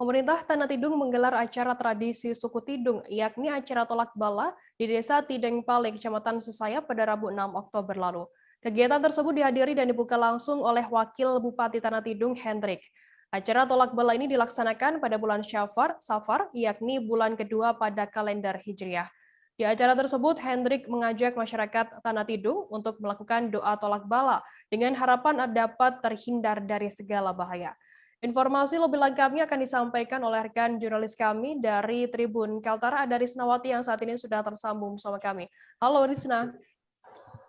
Pemerintah Tanah Tidung menggelar acara tradisi suku Tidung, yakni acara tolak bala di Desa Tideng Pale, Kecamatan Sesaya pada Rabu 6 Oktober lalu. Kegiatan tersebut dihadiri dan dibuka langsung oleh Wakil Bupati Tanah Tidung, Hendrik. Acara tolak bala ini dilaksanakan pada bulan Safar, yakni bulan kedua pada kalender Hijriah. Di acara tersebut, Hendrik mengajak masyarakat Tanah Tidung untuk melakukan doa tolak bala dengan harapan dapat terhindar dari segala bahaya. Informasi lebih lengkapnya akan disampaikan oleh rekan jurnalis kami dari Tribun Kaltara, ada Risnawati yang saat ini sudah tersambung bersama kami. Halo Risna.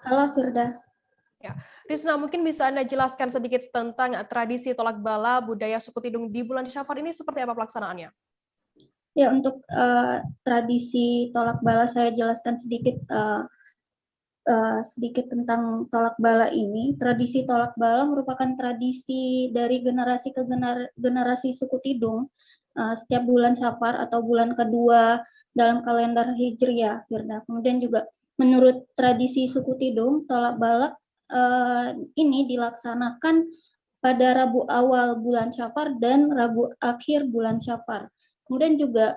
Halo Firda. Ya, Risna, mungkin bisa Anda jelaskan sedikit tentang tradisi tolak bala budaya suku Tidung di bulan Syafar ini seperti apa pelaksanaannya? Ya, untuk tradisi tolak bala saya jelaskan sedikit tentang tolak bala ini. Tradisi tolak bala merupakan tradisi dari generasi ke generasi suku Tidung setiap bulan Safar atau bulan kedua dalam kalender Hijriah, Firda. Kemudian juga menurut tradisi suku Tidung, tolak bala ini dilaksanakan pada Rabu awal bulan Syafar dan Rabu akhir bulan Syafar. Kemudian juga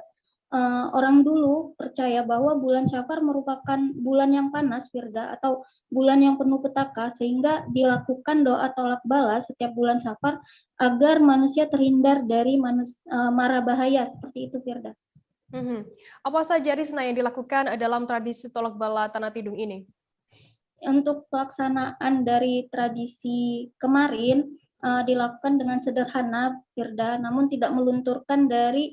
orang dulu percaya bahwa bulan Syafar merupakan bulan yang panas, Firda, atau bulan yang penuh petaka, sehingga dilakukan doa tolak bala setiap bulan Syafar agar manusia terhindar dari mara bahaya, seperti itu, Firda. Apa saja, Risna, yang dilakukan dalam tradisi tolak bala Tanah Tidung ini? Untuk pelaksanaan dari tradisi kemarin dilakukan dengan sederhana, Firda, namun tidak melunturkan dari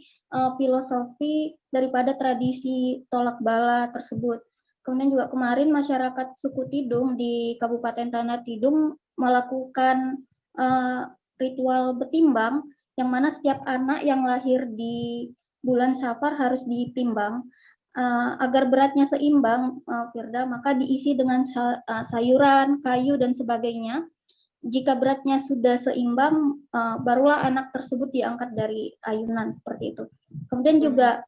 filosofi daripada tradisi tolak bala tersebut. Kemudian juga kemarin masyarakat suku Tidung di Kabupaten Tanah Tidung melakukan ritual betimbang, yang mana setiap anak yang lahir di bulan Safar harus ditimbang. Agar beratnya seimbang, Firda, maka diisi dengan sayuran, kayu, dan sebagainya. Jika beratnya sudah seimbang, barulah anak tersebut diangkat dari ayunan, seperti itu. Kemudian juga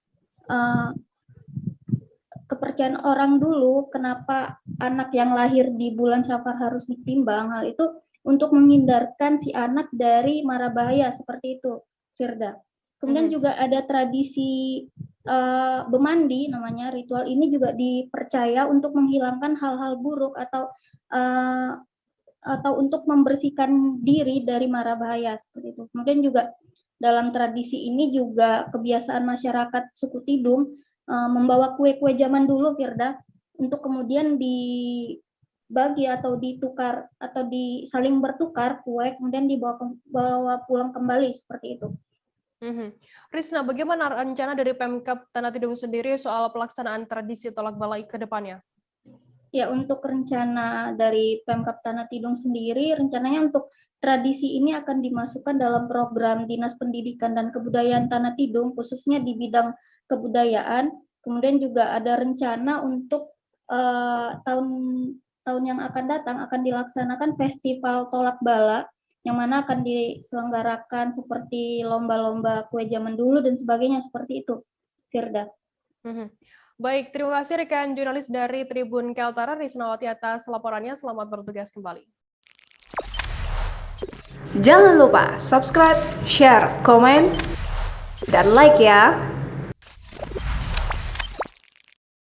kepercayaan orang dulu, kenapa anak yang lahir di bulan Safar harus ditimbang, hal itu untuk menghindarkan si anak dari mara bahaya, seperti itu, Firda. Kemudian juga ada tradisi bemandi, namanya. Ritual ini juga dipercaya untuk menghilangkan hal-hal buruk atau untuk membersihkan diri dari mara bahaya, seperti itu. Kemudian juga dalam tradisi ini juga kebiasaan masyarakat suku Tidung membawa kue-kue zaman dulu, Firda, untuk kemudian dibagi atau ditukar atau saling bertukar kue, kemudian dibawa pulang kembali, seperti itu. Risna, bagaimana rencana dari Pemkab Tanah Tidung sendiri soal pelaksanaan tradisi tolak bala ke depannya? Ya, untuk rencana dari Pemkab Tanah Tidung sendiri, rencananya untuk tradisi ini akan dimasukkan dalam program Dinas Pendidikan dan Kebudayaan Tanah Tidung, khususnya di bidang kebudayaan. Kemudian juga ada rencana untuk tahun yang akan datang akan dilaksanakan festival tolak bala, yang mana akan diselenggarakan seperti lomba-lomba kue zaman dulu dan sebagainya, seperti itu, Firda. Baik, terima kasih rekan jurnalis dari Tribun Kaltara, Risnawati, atas laporannya. Selamat bertugas kembali. Jangan lupa subscribe, share, komen, dan like ya.